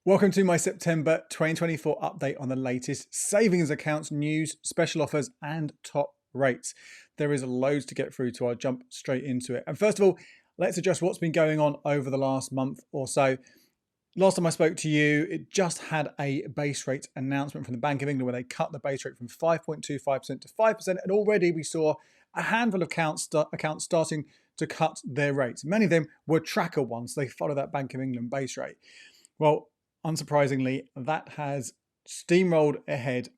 Welcome to my September 2024 update on the latest savings accounts news, special offers and top rates. There is loads to get through, so I'll jump straight into it. And first of all, let's address what's been going on over the last month or so. Last time I spoke to you, it just had a base rate announcement from the Bank of England where they cut the base rate from 5.25% to 5%, and already we saw a handful of accounts starting to cut their rates. Many of them were tracker ones. They follow that Bank of England base rate. Well, unsurprisingly, that has steamrolled ahead.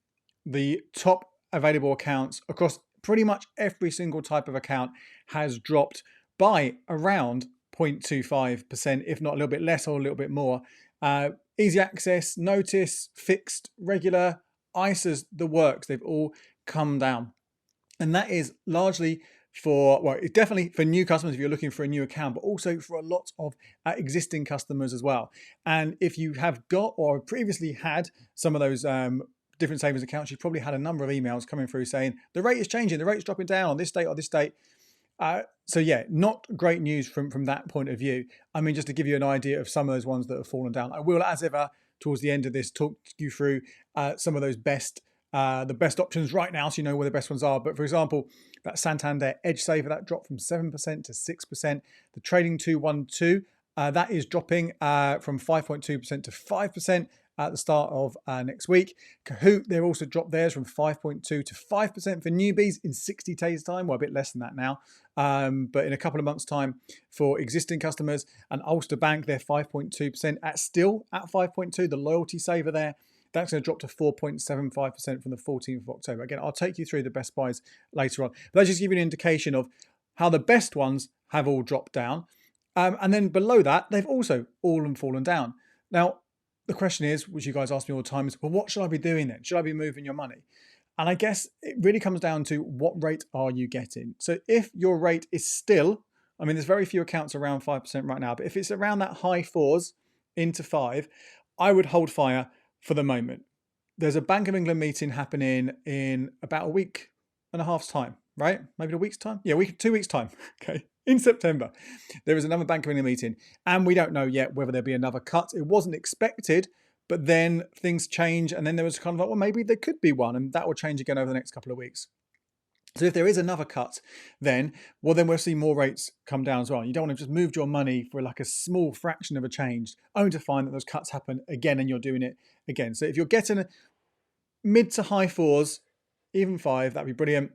The top available accounts across pretty much every single type of account has dropped by around 0.25%, if not a little bit less or a little bit more. Easy access, notice, fixed, regular, ISAs, the works, they've all come down. And that is largely for, well, it's definitely for new customers if you're looking for a new account, but also for a lot of existing customers as well. And if you have got or previously had some of those different savings accounts, you've probably had a number of emails coming through saying the rate is changing, the rate's dropping down on this date or this date. So yeah, not great news from that point of view. I mean, just to give you an idea of some of those ones that have fallen down, I will, as ever, towards the end of this, talk you through some of those the best options right now, so you know where the best ones are. But for example, that Santander Edge Saver, that dropped from 7% to 6%. The Trading 212, that is dropping from 5.2% to 5% at the start of next week. Kahoot, they've also dropped theirs from 5.2 to 5% for newbies in 60 days time. Well, a bit less than that now, but in a couple of months time for existing customers. And Ulster Bank, they're 5.2% still at 5.2. The loyalty saver there, that's going to drop to 4.75% from the 14th of October. Again, I'll take you through the best buys later on. But that just give you an indication of how the best ones have all dropped down. And then below that, they've also all fallen down. Now, the question is, which you guys ask me all the time, is, well, what should I be doing then? Should I be moving your money? And I guess it really comes down to what rate are you getting? So if your rate is still, I mean, there's very few accounts around 5% right now, but if it's around that high 4s into 5, I would hold fire for the moment. There's a Bank of England meeting happening in about a week and a half's time, right? Maybe a week's time? Yeah, 2 weeks' time, okay? In September, there is another Bank of England meeting, and we don't know yet whether there'll be another cut. It wasn't expected, but then things change, and then there was kind of like, well, maybe there could be one, and that will change again over the next couple of weeks. So if there is another cut, then we'll see more rates come down as well. You don't want to just move your money for like a small fraction of a change, only to find that those cuts happen again and you're doing it again. So if you're getting mid to high 4s, even 5, that'd be brilliant.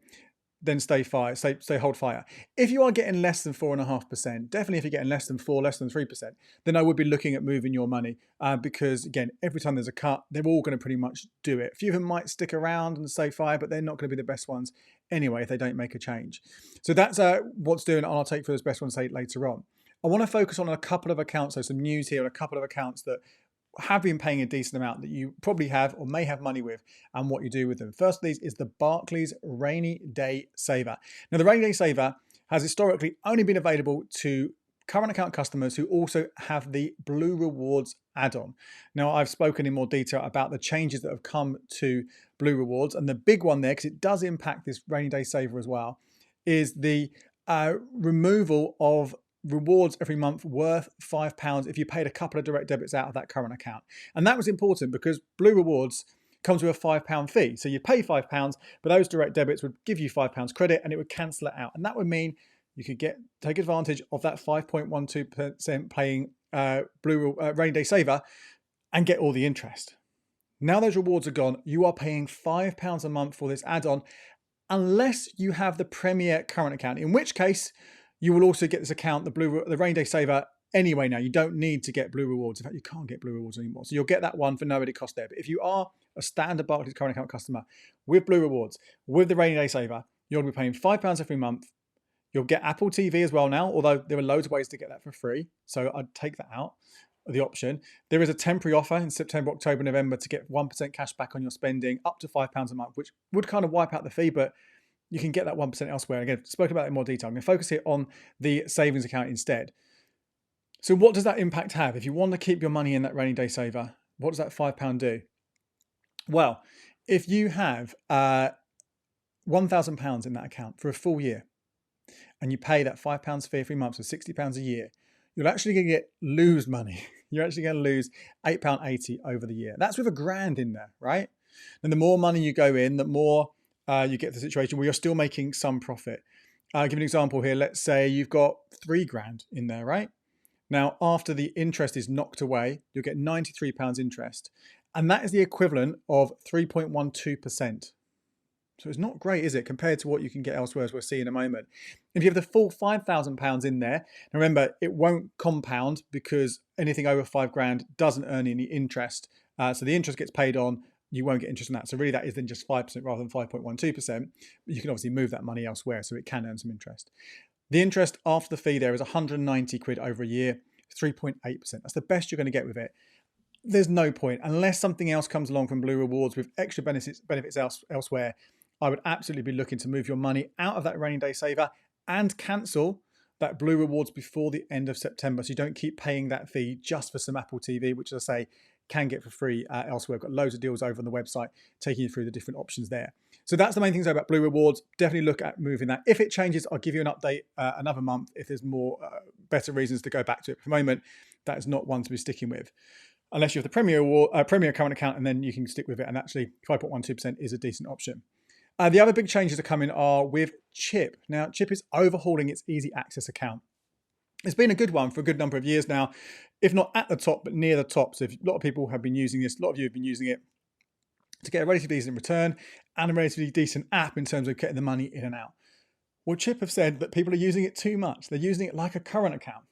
Then stay hold fire. If you are getting less than 4.5%, definitely if you're getting less than 4, less than 3%, then I would be looking at moving your money because again, every time there's a cut, they're all going to pretty much do it. A few of them might stick around and stay fire, but they're not going to be the best ones anyway if they don't make a change. So that's what's doing, and I'll take for those best ones later on. I want to focus on a couple of accounts, so some news here, and a couple of accounts that have been paying a decent amount that you probably have or may have money with, and what you do with them. First of these is the Barclays Rainy Day Saver. Now, the Rainy Day Saver has historically only been available to current account customers who also have the Blue Rewards add-on. Now, I've spoken in more detail about the changes that have come to Blue Rewards, and the big one there, because it does impact this Rainy Day Saver as well, is the removal of rewards every month worth £5 if you paid a couple of direct debits out of that current account. And that was important because Blue Rewards comes with a £5 fee. So you pay £5, but those direct debits would give you £5 credit and it would cancel it out. And that would mean you could take advantage of that 5.12% paying Rainy Day Saver and get all the interest. Now those rewards are gone, you are paying £5 a month for this add-on unless you have the Premier current account, in which case you will also get this account, the Rainy Day Saver, anyway now. You don't need to get Blue Rewards. In fact, you can't get Blue Rewards anymore. So you'll get that one for no added cost there. But if you are a standard Barclays current account customer with Blue Rewards, with the Rainy Day Saver, you'll be paying £5 every month. You'll get Apple TV as well now, although there are loads of ways to get that for free. So I'd take that out, the option. There is a temporary offer in September, October, November to get 1% cash back on your spending up to £5 a month, which would kind of wipe out the fee, but you can get that 1% elsewhere. Again, spoken about it in more detail. I'm going to focus here on the savings account instead. So what does that impact have? If you want to keep your money in that Rainy Day Saver, what does that £5 do? Well, if you have £1,000 in that account for a full year and you pay that £5 fee every month, so £60 a year, you're actually going to lose money. you're actually going to lose £8.80 over the year. That's with £1,000 in there, right? And the more money you go in, the more you get to the situation where you're still making some profit. I'll give you an example here. Let's say you've got £3,000 in there, right? Now, after the interest is knocked away, you'll get £93 interest. And that is the equivalent of 3.12%. So it's not great, is it, compared to what you can get elsewhere, as we'll see in a moment. If you have the full £5,000 in there, and remember, it won't compound because anything over £5,000 doesn't earn any interest. So the interest gets paid on, you won't get interest on that. So really that is then just 5% rather than 5.12%. But you can obviously move that money elsewhere, so it can earn some interest. The interest after the fee there is 190 quid over a year, 3.8%. That's the best you're going to get with it. There's no point, unless something else comes along from Blue Rewards with extra benefits elsewhere. I would absolutely be looking to move your money out of that rainy day saver and cancel that Blue Rewards before the end of September, so you don't keep paying that fee just for some Apple TV, which, as I say, can get for free elsewhere. We've got loads of deals over on the website taking you through the different options there. So that's the main things about Blue Rewards. Definitely look at moving that. If it changes, I'll give you an update another month if there's more better reasons to go back to it. For the moment, that is not one to be sticking with. Unless you have the Premier current account, and then you can stick with it. And actually, 5.12% is a decent option. The other big changes that are coming are with Chip. Now, Chip is overhauling its easy access account. It's been a good one for a good number of years now, if not at the top, but near the top. So a lot of people have been using this, a lot of you have been using it to get a relatively decent return and a relatively decent app in terms of getting the money in and out. Well, Chip have said that people are using it too much. They're using it like a current account,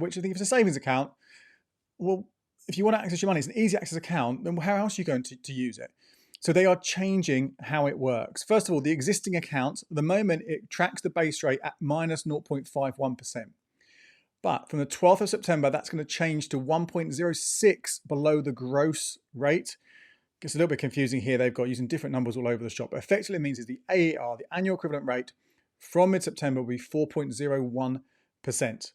which I think if it's a savings account, well, if you want to access your money, it's an easy access account, then how else are you going to use it? So they are changing how it works. First of all, the existing account, at the moment, it tracks the base rate at minus 0.51%. But from the 12th of September, that's going to change to 1.06 below the gross rate. Gets a little bit confusing here. They've got using different numbers all over the shop. But effectively, it means is the AER, the annual equivalent rate, from mid-September will be 4.01%.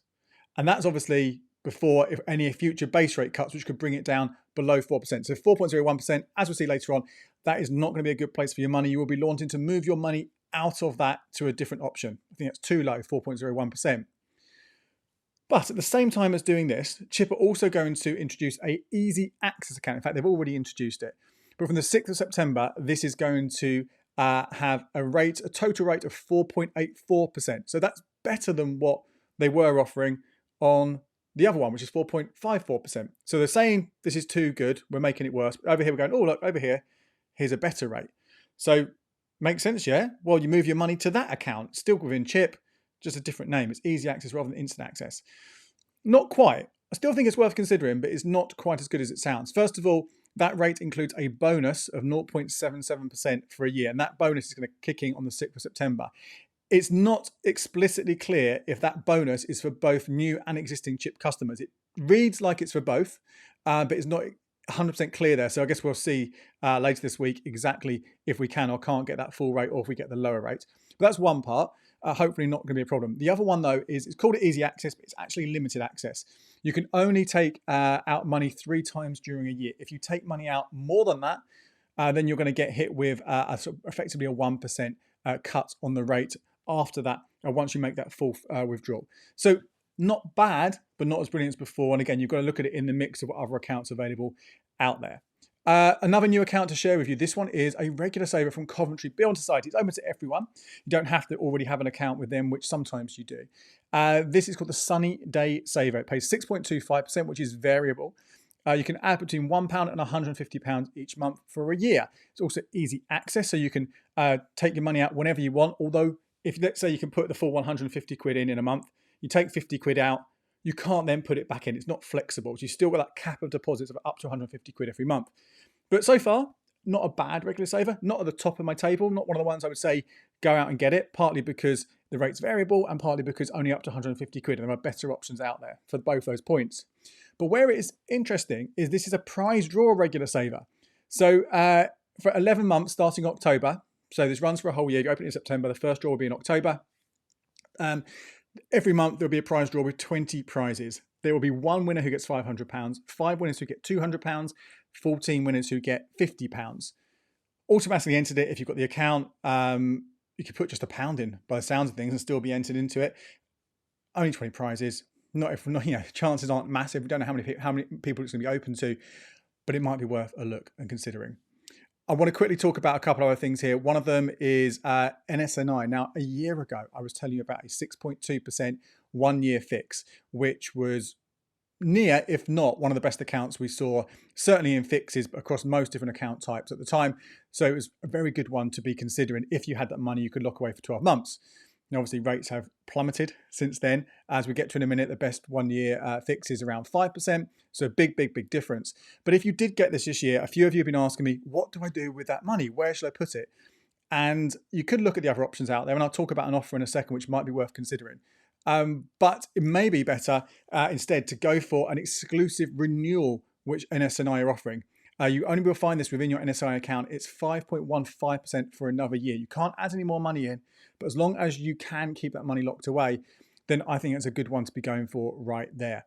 And that's obviously before if any future base rate cuts, which could bring it down below 4%. So 4.01%, as we'll see later on, that is not going to be a good place for your money. You will be wanting to move your money out of that to a different option. I think that's too low, 4.01%. But at the same time as doing this, Chip are also going to introduce a easy access account. In fact, they've already introduced it. But from the 6th of September, this is going to have a total rate of 4.84%. So that's better than what they were offering on the other one, which is 4.54%. So they're saying this is too good, we're making it worse. But over here, we're going, oh, look, over here, here's a better rate. So makes sense, yeah? Well, you move your money to that account, still within Chip, just a different name. It's easy access rather than instant access. Not quite. I still think it's worth considering, but it's not quite as good as it sounds. First of all, that rate includes a bonus of 0.77% for a year, and that bonus is going to kick in on the 6th of September. It's not explicitly clear if that bonus is for both new and existing Chip customers. It reads like it's for both, but it's not 100% clear there. So I guess we'll see later this week exactly if we can or can't get that full rate or if we get the lower rate. But that's one part. Hopefully not going to be a problem. The other one, though, is it's called easy access, but it's actually limited access. You can only take out money 3 times during a year. If you take money out more than that, then you're going to get hit with effectively a 1% cut on the rate after that, once you make that full withdrawal. So not bad, but not as brilliant as before. And again, you've got to look at it in the mix of what other accounts available out there. Another new account to share with you. This one is a regular saver from Coventry Building Society. It's open to everyone. You don't have to already have an account with them, which sometimes you do. This is called the Sunny Day Saver. It pays 6.25%, which is variable. You can add between £1 and £150 each month for a year. It's also easy access, so you can take your money out whenever you want. Although, if let's say you can put the full 150 quid in a month, you take 50 quid out, you can't then put it back in. It's not flexible. So you still got that cap of deposits of up to 150 quid every month. But so far, not a bad regular saver, not at the top of my table, not one of the ones I would say go out and get it, partly because the rate's variable and partly because only up to 150 quid, and there are better options out there for both those points. But where it is interesting is this is a prize draw regular saver. So for 11 months starting October, so this runs for a whole year, you open it in September, the first draw will be in October. Every month there'll be a prize draw with 20 prizes. There will be one winner who gets £500, 5 winners who get £200, 14 winners who get £50. Automatically entered it if you've got the account. You could put just £1 in by the sounds of things and still be entered into it. Only 20 prizes. not if not, chances aren't massive. We don't know how many people it's going to be open to, but it might be worth a look and considering. I want to quickly talk about a couple of other things here. One of them is NS&I. Now, a year ago, I was telling you about a 6.2% 1-year fix, which was near, if not one of the best accounts we saw, certainly in fixes across most different account types at the time. So it was a very good one to be considering. If you had that money, you could lock away for 12 months. Now, obviously, rates have plummeted since then. As we get to in a minute, the best 1-year fix is around 5%. So big difference. But if you did get this year, a few of you have been asking me, what do I do with that money? Where should I put it? And you could look at the other options out there. And I'll talk about an offer in a second, which might be worth considering. But it may be better instead to go for an exclusive renewal, which NS&I are offering. You only will find this within your NS&I account. It's 5.15% for another year. You can't add any more money in, but as long as you can keep that money locked away, then I think it's a good one to be going for right there.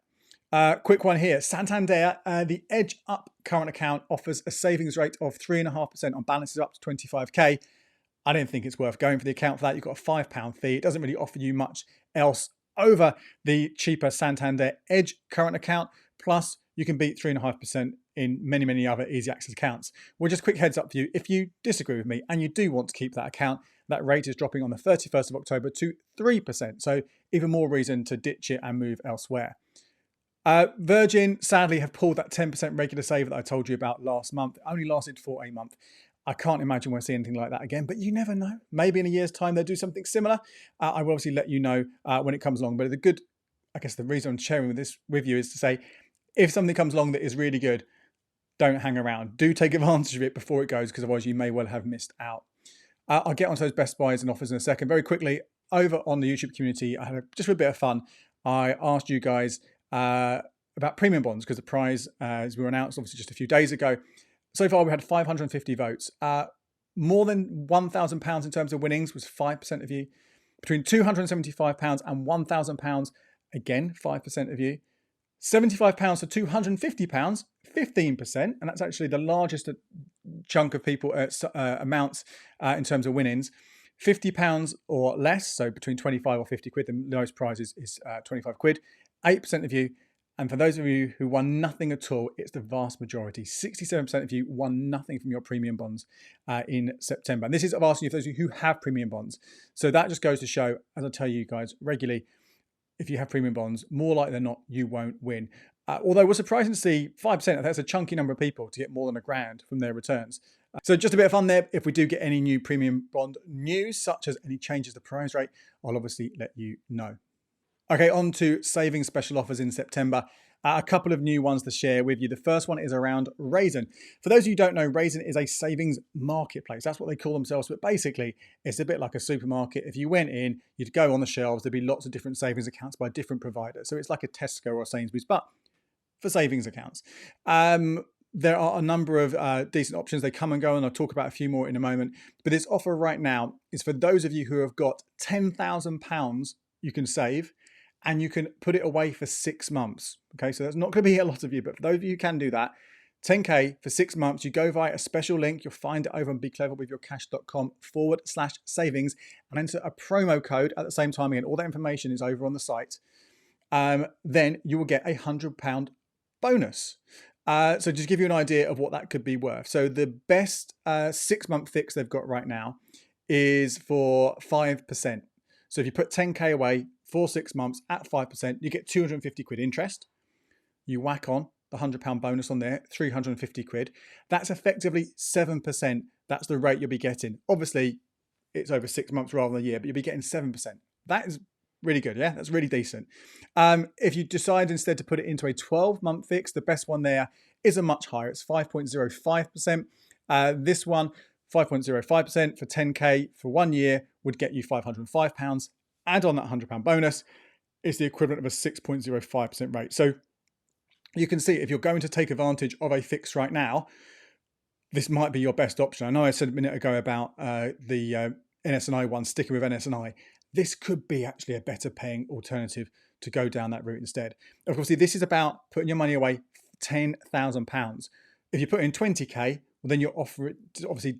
Quick one here. Santander, the Edge Up current account offers a savings rate of 3.5% on balances up to 25k. I don't think it's worth going for the account for that. You've got a £5 fee. It doesn't really offer you much else over the cheaper Santander Edge current account. Plus, you can beat 3.5% in many other easy access accounts. Well, just a quick heads up for you. If you disagree with me and you do want to keep that account, that rate is dropping on the 31st of October to 3%. So even more reason to ditch it and move elsewhere. Virgin, sadly, have pulled that 10% regular saver that I told you about last month. It only lasted for a month. I can't imagine we'll see anything like that again, but you never know. Maybe in a year's time they'll do something similar. I will obviously let you know when it comes along. But I guess the reason I'm sharing this with you is to say, if something comes along that is really good, don't hang around. Do take advantage of it before it goes, because otherwise you may well have missed out. I'll get onto those best buys and offers in a second. Very quickly, over on the YouTube community, I had just for a bit of fun, I asked you guys about premium bonds, because the prize, as we were announced obviously just a few days ago. So far, we had 550 votes. More than £1,000 in terms of winnings was 5% of you. Between £275 and £1,000, again, 5% of you. £75 to £250, 15%. And that's actually the largest chunk of people, amounts in terms of winnings. £50 or less, so between 25 or 50 quid, the lowest prize is 25 quid. 8% of you. And for those of you who won nothing at all, it's the vast majority. 67% of you won nothing from your premium bonds in September. And this is, I'm asking you, for those of you who have premium bonds. So that just goes to show, as I tell you guys regularly, if you have premium bonds, more likely than not, you won't win. Although we're surprised to see 5%, that's a chunky number of people to get more than £1,000 from their returns. So just a bit of fun there. If we do get any new premium bond news, such as any changes to prize rate, I'll obviously let you know. Okay, on to savings special offers in September. A couple of new ones to share with you. The first one is around Raisin. For those of you who don't know, Raisin is a savings marketplace. That's what they call themselves, but basically it's a bit like a supermarket. If you went in, you'd go on the shelves, there'd be lots of different savings accounts by different providers. So it's like a Tesco or a Sainsbury's, but for savings accounts. There are a number of decent options. They come and go, and I'll talk about a few more in a moment. But this offer right now is for those of you who have got £10,000 you can save, and you can put it away for 6 months. Okay, so that's not going to be a lot of you, but for those of you who can do that, 10k for 6 months, you go via a special link. You'll find it over on becleverwithyourcash.com/savings and enter a promo code at the same time. Again, all that information is over on the site. Then you will get a £100 bonus. So just to give you an idea of what that could be worth. So the best 6-month fix they've got right now is for 5%. So if you put 10k away for 6 months at 5%, you get 250 quid interest. You whack on the £100 bonus on there, 350 quid. That's effectively 7%. That's the rate you'll be getting. Obviously, it's over 6 months rather than a year, but you'll be getting 7%. That is really good, yeah? That's really decent. If you decide instead to put it into a 12-month fix, the best one there is a much higher. It's 5.05%. This one, 5.05% for 10k for 1 year would get you £505. Add on that £100 bonus, it's the equivalent of a 6.05% rate. So you can see if you're going to take advantage of a fix right now, this might be your best option. I know I said a minute ago about the NS&I one, sticking with NS&I. This could be actually a better paying alternative to go down that route instead. Of course, this is about putting your money away, £10,000. If you put in 20k, well, then you're obviously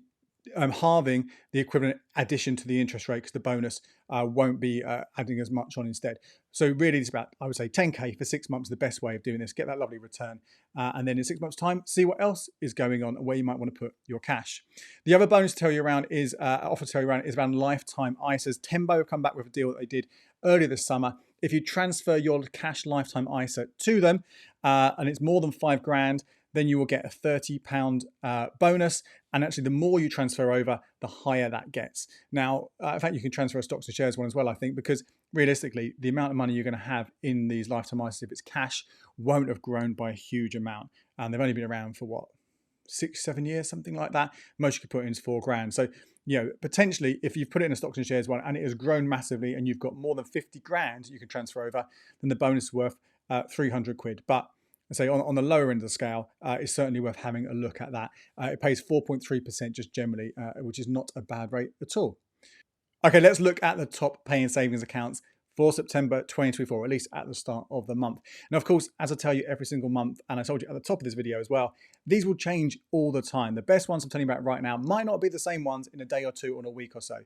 halving the equivalent addition to the interest rate, because the bonus won't be adding as much on instead. So really it's about, I would say 10k for 6 months is the best way of doing this. Get that lovely return, and then in 6 months time, see what else is going on and where you might want to put your cash. The other bonus to tell you around is offer to tell you around is around lifetime ISAs. Tembo have come back with a deal that they did earlier this summer. If you transfer your cash lifetime ISA to them, and it's more than 5 grand, then you will get a £30 bonus. And actually, the more you transfer over, the higher that gets. Now, in fact, you can transfer a stocks to shares one as well, I think, because realistically, the amount of money you're going to have in these lifetime ISAs, if it's cash, won't have grown by a huge amount. And they've only been around for what, 6-7 years, something like that. Most you could put in is 4 grand. So, potentially, if you've put it in a stocks and shares one and it has grown massively and you've got more than 50 grand you can transfer over, then the bonus is worth 300 quid. But say on the lower end of the scale, it's certainly worth having a look at that. It pays 4.3% just generally, which is not a bad rate at all. Okay, let's look at the top paying savings accounts for September 2024, at least at the start of the month. Now, of course, as I tell you every single month, and I told you at the top of this video as well, these will change all the time. The best ones I'm telling you about right now might not be the same ones in a day or two or in a week or so.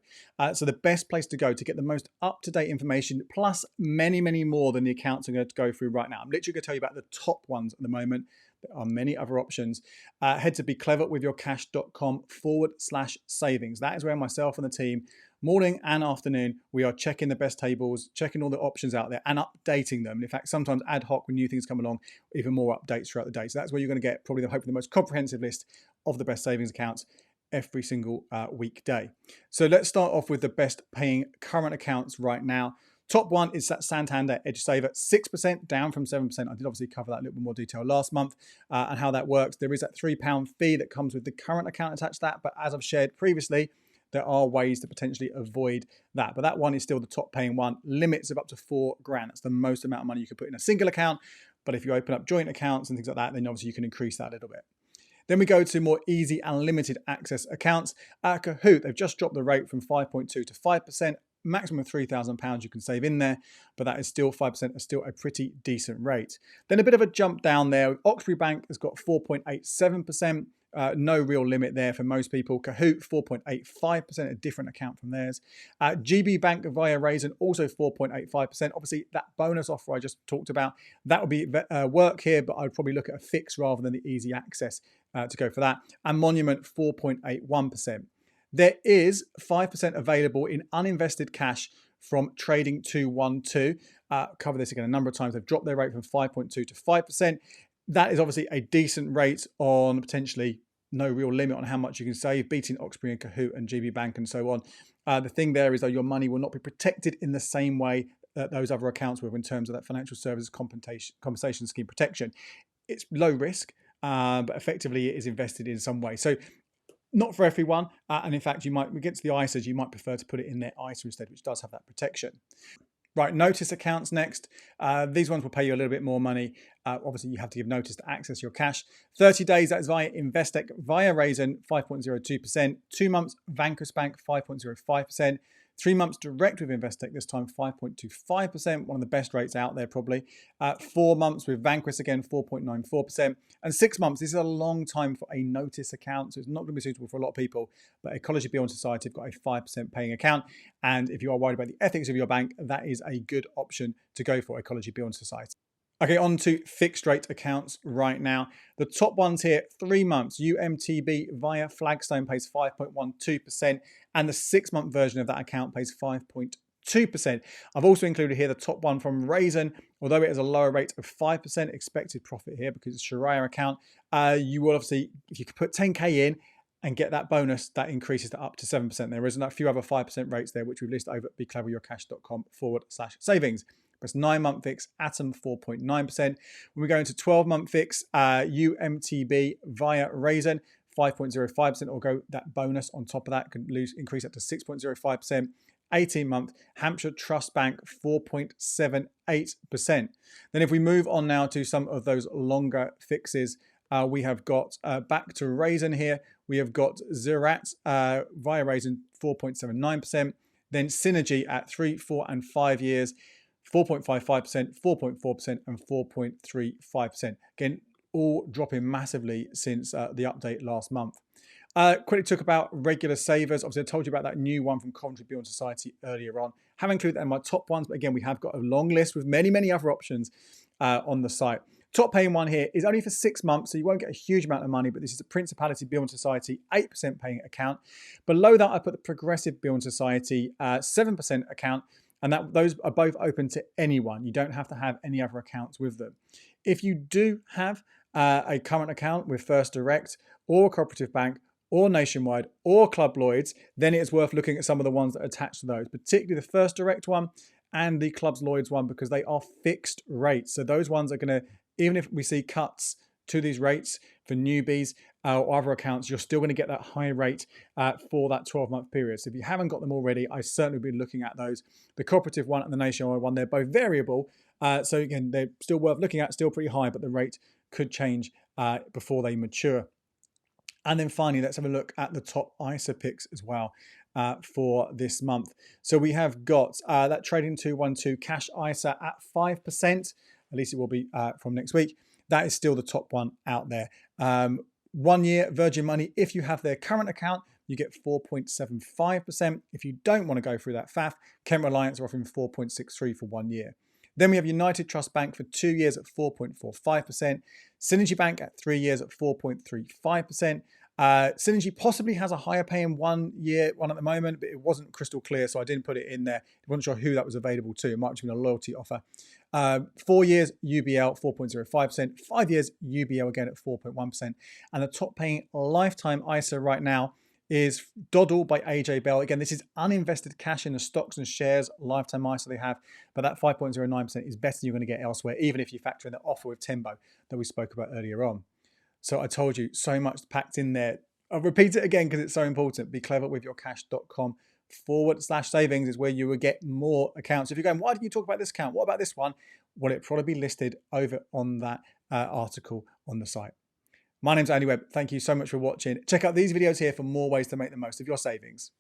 So the best place to go to get the most up-to-date information, plus many, many more than the accounts I'm going to go through right now. I'm literally going to tell you about the top ones at the moment. There are many other options. Head to becleverwithyourcash.com/savings. That is where myself and the team, morning and afternoon, we are checking the best tables, checking all the options out there and updating them. And in fact, sometimes ad hoc when new things come along, even more updates throughout the day. So that's where you're going to get probably hopefully the most comprehensive list of the best savings accounts every single weekday. So let's start off with the best paying current accounts right now. Top one is that Santander Edge Saver, 6% down from 7%. I did obviously cover that in a little bit more detail last month and how that works. There is that £3 fee that comes with the current account attached to that. But as I've shared previously, there are ways to potentially avoid that. But that one is still the top paying one. Limits of up to 4 grand. That's the most amount of money you could put in a single account. But if you open up joint accounts and things like that, then obviously you can increase that a little bit. Then we go to more easy and limited access accounts. Kahoot, they've just dropped the rate from 5.2 to 5%. Maximum of £3,000 you can save in there, but that is still 5%, is still a pretty decent rate. Then a bit of a jump down there. Oxbury Bank has got 4.87%. No real limit there for most people. Kahoot, 4.85%, a different account from theirs. GB Bank via Raisin, also 4.85%. Obviously, that bonus offer I just talked about, that would be work here, but I would probably look at a fix rather than the easy access to go for that. And Monument, 4.81%. There is 5% available in uninvested cash from Trading 212. Cover this again a number of times. They've dropped their rate from 5.2 to 5%. That is obviously a decent rate on potentially no real limit on how much you can save, beating Oxbury and Kahoot and GB Bank and so on. The thing there is, though, your money will not be protected in the same way that those other accounts will in terms of that financial services compensation scheme protection. It's low risk, but effectively it is invested in some way. So not for everyone, and in fact, when we get to the ISAs, you might prefer to put it in their ISA instead, which does have that protection. Right, notice accounts next. These ones will pay you a little bit more money. Obviously, you have to give notice to access your cash. 30 days, that is via Investec, via Raisin, 5.02%. 2 months, Vanquis Bank, 5.05%. 3 months direct with Investec, this time 5.25%, one of the best rates out there probably. 4 months with Vanquis again, 4.94%. And 6 months, this is a long time for a notice account, so it's not going to be suitable for a lot of people. But Ecology Building Society have got a 5% paying account. And if you are worried about the ethics of your bank, that is a good option to go for, Ecology Building Society. Okay, on to fixed rate accounts right now. The top ones here, 3 months, UMTB via Flagstone pays 5.12%, and the 6-month version of that account pays 5.2%. I've also included here the top one from Raisin, although it has a lower rate of 5% expected profit here because it's a Sharia account. You will obviously, if you could put 10k in and get that bonus, that increases to up to 7%. There is a few other 5% rates there, which we've listed over at becleveryourcash.com/savings. It's 9-month fix, Atom 4.9%. When we go into 12-month fix, UMTB via Raisin, 5.05%, or go that bonus on top of that, can increase up to 6.05%. 18-month Hampshire Trust Bank, 4.78%. Then if we move on now to some of those longer fixes, we have got back to Raisin here. We have got Zerat via Raisin, 4.79%. Then Synergy at 3, 4, and 5 years, 4.55%, 4.4%, and 4.35%. Again, all dropping massively since the update last month. Quickly talk about regular savers. Obviously, I told you about that new one from Coventry Building Society earlier on. Haven't included that in my top ones, but again, we have got a long list with many, many other options on the site. Top paying one here is only for 6 months, so you won't get a huge amount of money, but this is a Principality Building Society 8% paying account. Below that, I put the Progressive Building Society 7% account, and those are both open to anyone. You don't have to have any other accounts with them. If you do have a current account with First Direct or a cooperative bank or Nationwide or Club Lloyds, then it is worth looking at some of the ones that are attached to those, particularly the First Direct one and the Clubs Lloyds one, because they are fixed rates. So those ones are going to, even if we see cuts to these rates for newbies or other accounts, you're still going to get that high rate for that 12-month period. So if you haven't got them already, I certainly would be looking at those. The cooperative one and the Nationwide one, they're both variable. So again, they're still worth looking at, still pretty high, but the rate could change before they mature. And then finally, let's have a look at the top ISA picks as well for this month. So we have got that Trading 212 Cash ISA at 5%. At least it will be from next week. That is still the top one out there. 1 year Virgin Money, if you have their current account, you get 4.75%. If you don't want to go through that faff, Kent Reliance are offering 4.63 for 1 year. Then we have United Trust Bank for 2 years at 4.45%. Synergy Bank at 3 years at 4.35%. Synergy possibly has a higher paying 1 year one at the moment, but it wasn't crystal clear, so I didn't put it in there. I wasn't sure who that was available to. It might have been a loyalty offer. 4 years UBL 4.05%. 5 years UBL again at 4.1%. And the top paying lifetime ISA right now is Doddle by AJ Bell. Again, this is uninvested cash in the stocks and shares lifetime ISA they have, but that 5.09% is better than you're going to get elsewhere, even if you factor in the offer with Tembo that we spoke about earlier on. So I told you, so much packed in there. I'll repeat it again because it's so important. BeCleverWithYourCash.com/savings is where you will get more accounts. If you're going, why didn't you talk about this account? What about this one? Well, it'll probably be listed over on that article on the site. My name's Andy Webb. Thank you so much for watching. Check out these videos here for more ways to make the most of your savings.